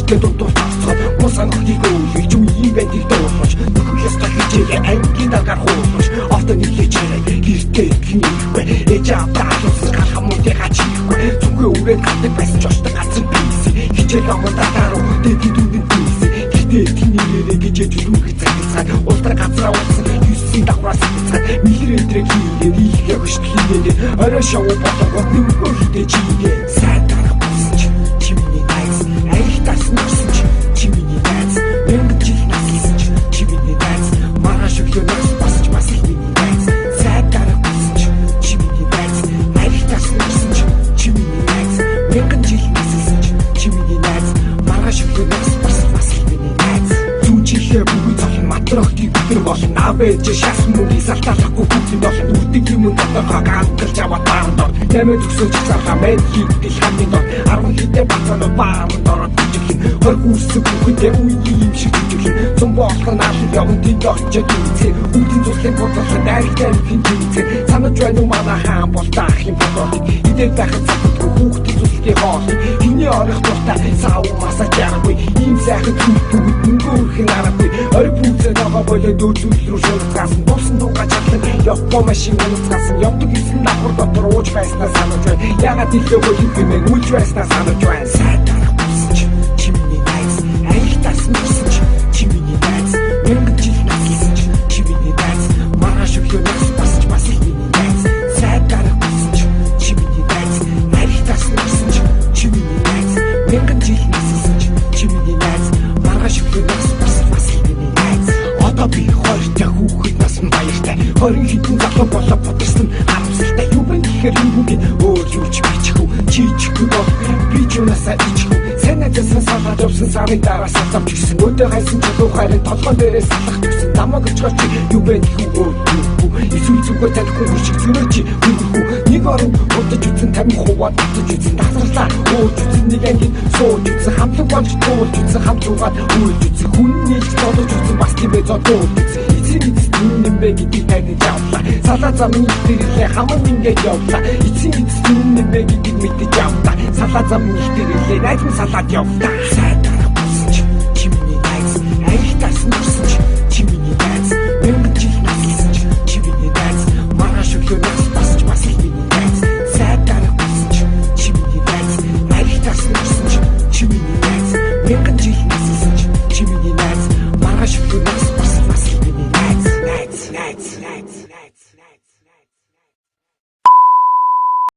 Ичтэй дундуур тасцоод мусан хотыг өвлөж юм бэнтиг дуулж нөхөс тахижээ ангийн даргаар хуулж автон нийлж гэртээ гинэхгүй ээж авдаалус хамуудыг ачихгүй зүгээ үрээд гадаг байсан ч очтой гацсан бийс хичээл амандаа даруу дэдүүдэд бийс гэртээ тинээрээ гэж зүрх цагцаад ултраа газраа уцсан юусын давраас цагцаад михэр өдрэг хийгээд ийхээ хөштлээ орой шоу болоод нүгөө хитэж чигээ сайтарах болсон ч чимний найз айхтаас нэрсэн ч чимний найз мэнгэн жил наслсан ч чимний найз маргааш өглөө нас басч бас ихний найз сайтарах болсон ч чимний найз айхтаас нэрсэн ч чимний найз мэнгэн жил наслсан ч чимний найз маргааш өглөө нас бас ихний найз зүүчихээ бүгд цолон матрохтыг өдөр болон навэж шас мөнгө салталахгүй бүгд болон үрдэг юм дотоогоо гангалж аваад баандор нэмээд өсөж цаахаа мэд хийдэл хамгийн дор 10 хэдэ бацаа баанд ороод ижиглэн хор хүрсэг бүхэдээ үе юм шиг ижиглэн зам боолхон наалт явна тэнд очиж үзээ үүдийн зүслийн бодлоо дайртай хинтээ санаж байна уу манай хаан бол таах юм бодоод идэл байхад цагтгүй хүүхдийн зүслийн хоол хиний орох дуртай сав масаж ярахгүй ийм сайхан бүгд мөнгөөрх нарахгүй ори бүзээ байгаа болоо дөөдөл рүү шуурцгаасан дусан дугаа чадлан явпо машин унцгаасан явдаг гэсэн давхар дотор ууж байснаа санаж байна ягаад илүү хөлөг гэмээр үлж байснаа санаж байна сайтарах болсон ч чимний найз айхтаас нэрсэн ч чимний найз мэнгэн жил наслсан ч чимний найз маргааш өглөө нас басч бас ихний найз сайтарах болсон ч чимний найз айхтаас нэрсэн ч чимний найз мэнгэн жил наслсан ч чимний найз маргааш өглөө нас бас ихний найз одоо би хоёртой хүүхэд насан баяртай 20 хэдэн залуу болоо бодсон харамсалтай юу бэ гэхээр юуг өөр юу ч бичихв чичихгүй бол би ч юунасаа ичихв санаажсан салгаж явсан сарын дараа салгаж гисэн өдөө хайсан чулуу хайрын толгой дээрээ салгах гэсэн намайг өчгөөч юу бэ гэхгүй эсвэл зүгээр танихгүй шиг зүрх чи үгүй нэг орон удаж үтсэн 50 хуваад утаж үтсэн тасарлаа ууж үтсэн нэг ангийн сууж үтсэн хамтлаг болж туулж үтсэн хамтлуугаад үйлж үтсэн хүн нийлж зодож үтсэн бас тийм ээ зодож үтсэн эцэг юм бэ гэдгийг таньж явлаа салаа замын ихтэрлээ хамаг ингээд явлаа эцэг юм бэ гэдгийг мэдэж явлаа салаа замын ихтэрлээ найз минь салаад явлаа